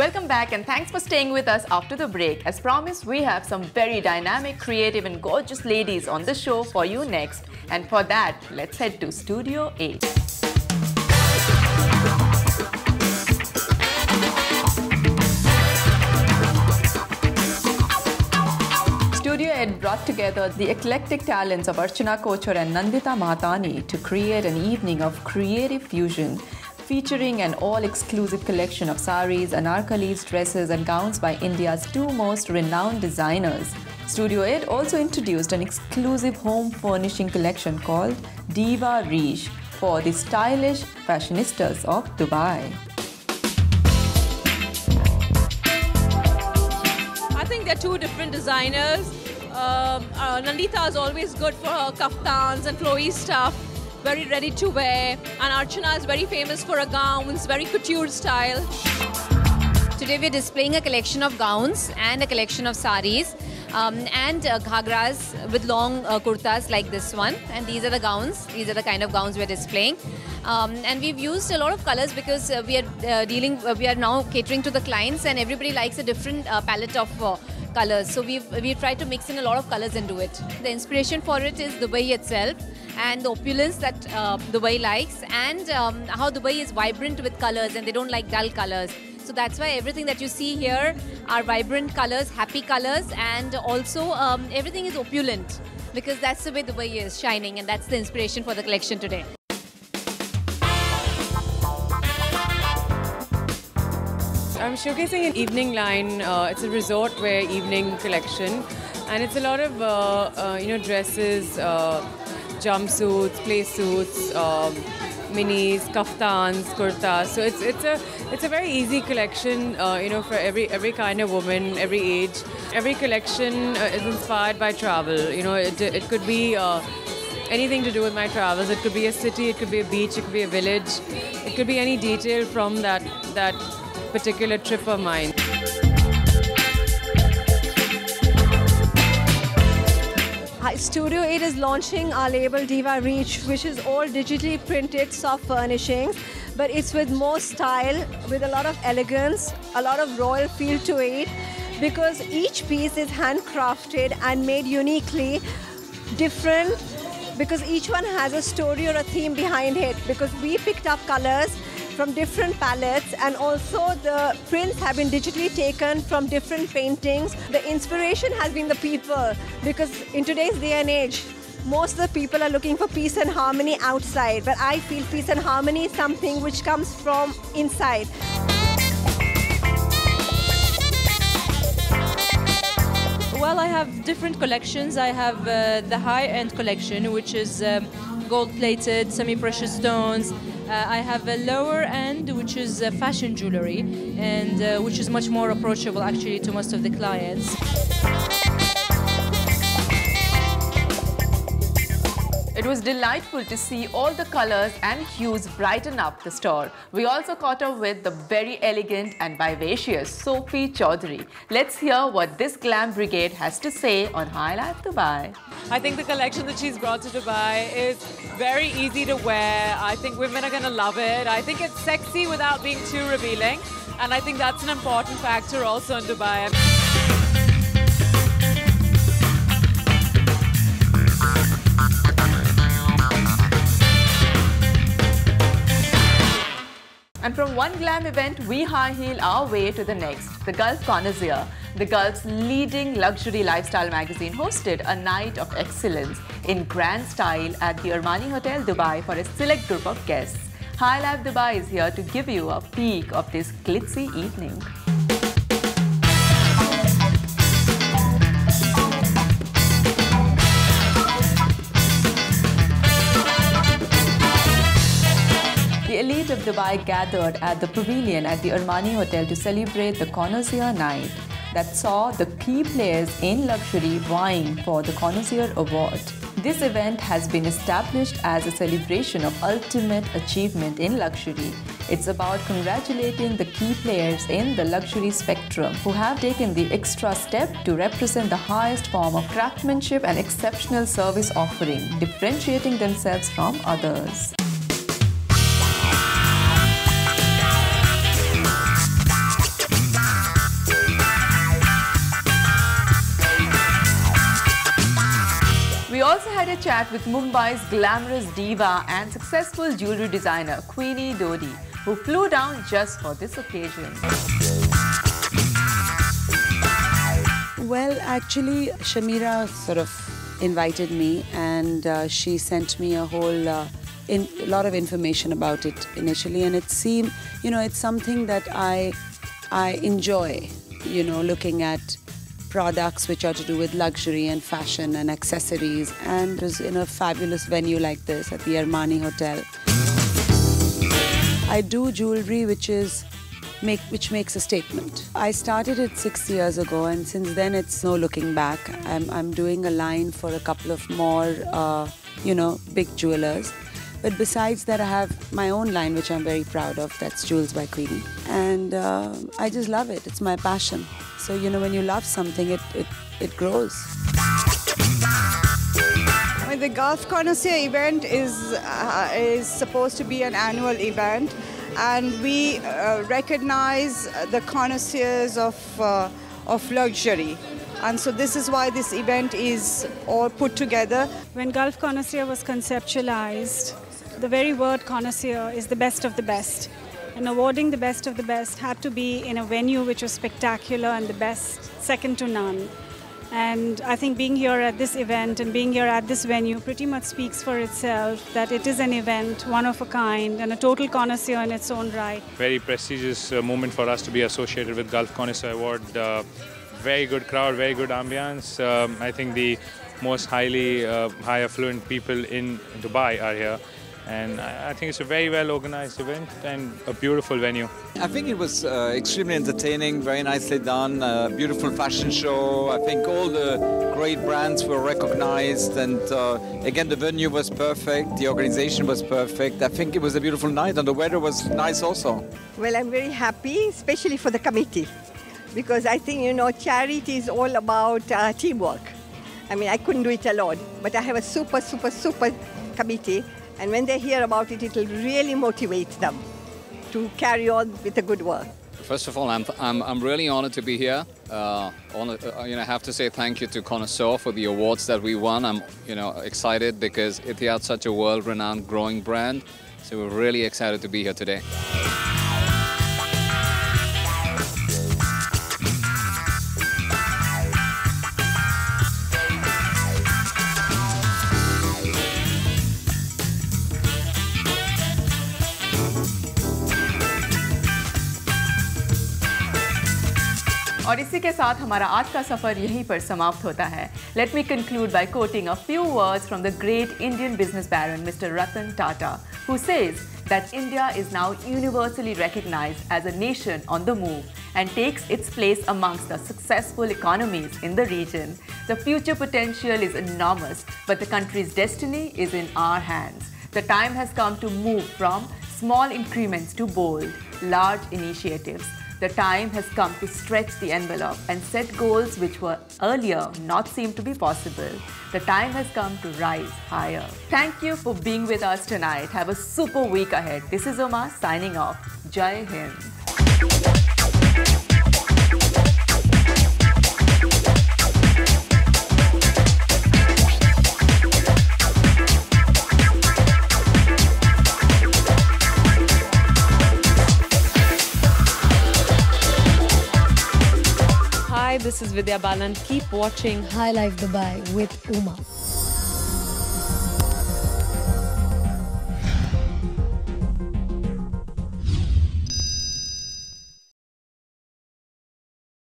Welcome back and thanks for staying with us after the break. As promised, we have some very dynamic, creative and gorgeous ladies on the show for you next. And for that, let's head to Studio 8. Studio 8 brought together the eclectic talents of Archana Kochhar and Nandita Mahatani to create an evening of creative fusion featuring an all-exclusive collection of saris, anarkalis, dresses and gowns by India's two most renowned designers. Studio 8 also introduced an exclusive home furnishing collection called Diva Riche for the stylish fashionistas of Dubai. I think they're two different designers. Nandita is always good for her kaftans and flowy stuff, very ready to wear, and Archana is very famous for her gowns, very couture style. Today we're displaying a collection of gowns and a collection of saris and ghagras with long kurtas like this one, and these are the gowns. These are the kind of gowns we're displaying, and we've used a lot of colors because we are now catering to the clients, and everybody likes a different palette of colors. So we've tried to mix in a lot of colors into it. The inspiration for it is Dubai itself and the opulence that Dubai likes, and how Dubai is vibrant with colors and they don't like dull colors. So that's why everything that you see here are vibrant colors, happy colors, and also everything is opulent because that's the way Dubai is shining, and that's the inspiration for the collection today. I'm showcasing an evening line. It's a resort wear evening collection, and it's a lot of dresses, jumpsuits, play suits, minis, kaftans, kurtas. So it's a very easy collection, for every kind of woman, every age. Every collection is inspired by travel. It could be anything to do with my travels. It could be a city, it could be a beach, it could be a village. It could be any detail from that particular trip of mine. Studio 8 is launching our label Diva Riche, which is all digitally printed soft furnishings, but it's with more style, with a lot of elegance, a lot of royal feel to it, because each piece is handcrafted and made uniquely different, because each one has a story or a theme behind it, because we picked up colors from different palettes, and also the prints have been digitally taken from different paintings. The inspiration has been the people, because in today's day and age, most of the people are looking for peace and harmony outside, but I feel peace and harmony is something which comes from inside. Well, I have different collections. I have the high-end collection, which is gold-plated, semi-precious stones. I have a lower end, which is fashion jewelry, and which is much more approachable actually to most of the clients. It was delightful to see all the colors and hues brighten up the store. We also caught up with the very elegant and vivacious Sophie Chaudhary. Let's hear what this glam brigade has to say on High Life Dubai. I think the collection that she's brought to Dubai is very easy to wear. I think women are going to love it. I think it's sexy without being too revealing. And I think that's an important factor also in Dubai. And from one glam event, we high-heel our way to the next. The Gulf Connoisseur, the Gulf's leading luxury lifestyle magazine, hosted a night of excellence in grand style at the Armani Hotel, Dubai for a select group of guests. High Life Dubai is here to give you a peek of this glitzy evening. The elite of Dubai gathered at the pavilion at the Armani Hotel to celebrate the Connoisseur Night that saw the key players in luxury vying for the Connoisseur Award. This event has been established as a celebration of ultimate achievement in luxury. It's about congratulating the key players in the luxury spectrum who have taken the extra step to represent the highest form of craftsmanship and exceptional service offering, differentiating themselves from others. had a chat with Mumbai's glamorous diva and successful jewelry designer Queenie Dodi, who flew down just for this occasion. Well, actually, Shamira sort of invited me, and she sent me a whole a lot of information about it initially, and it seemed, it's something that I enjoy, looking at products which are to do with luxury and fashion and accessories, and it was in a fabulous venue like this at the Armani Hotel. I do jewelry which makes a statement. I started it 6 years ago, and since then it's no looking back. I'm doing a line for a couple of more, big jewelers. But besides that, I have my own line, which I'm very proud of. That's Jewels by Queenie. And I just love it. It's my passion. So, when you love something, it grows. The Gulf Connoisseur event is supposed to be an annual event, and we recognize the connoisseurs of luxury. And so this is why this event is all put together. When Gulf Connoisseur was conceptualized, the very word connoisseur is the best of the best. And awarding the best of the best had to be in a venue which was spectacular and the best, second to none. And I think being here at this event and being here at this venue pretty much speaks for itself, that it is an event, one of a kind, and a total connoisseur in its own right. Very prestigious moment for us to be associated with Gulf Connoisseur Award. Very good crowd, very good ambience. I think the most high affluent people in Dubai are here. And I think it's a very well organized event and a beautiful venue. I think it was extremely entertaining, very nicely done, beautiful fashion show. I think all the great brands were recognized, and again the venue was perfect, the organization was perfect. I think it was a beautiful night, and the weather was nice also. Well, I'm very happy, especially for the committee, because I think, charity is all about teamwork. I mean, I couldn't do it alone, but I have a super committee. And when they hear about it, it will really motivate them to carry on with the good work. First of all, I'm really honored to be here. I have to say thank you to Connoisseur for the awards that we won. I'm excited because Etihad's such a world-renowned growing brand. So we're really excited to be here today. और इसी के साथ हमारा आज का सफ़र यहीं पर समाप्त होता है. Let me conclude by quoting a few words from the great Indian business baron, Mr. Ratan Tata, who says that India is now universally recognized as a nation on the move and takes its place amongst the successful economies in the region. The future potential is enormous, but the country's destiny is in our hands. The time has come to move from small increments to bold, large initiatives. The time has come to stretch the envelope and set goals which were earlier not seemed to be possible. The time has come to rise higher. Thank you for being with us tonight. Have a super week ahead. This is Uma signing off. Jai Hind. Hi, this is Vidya Balan. Keep watching High Life Dubai with Uma.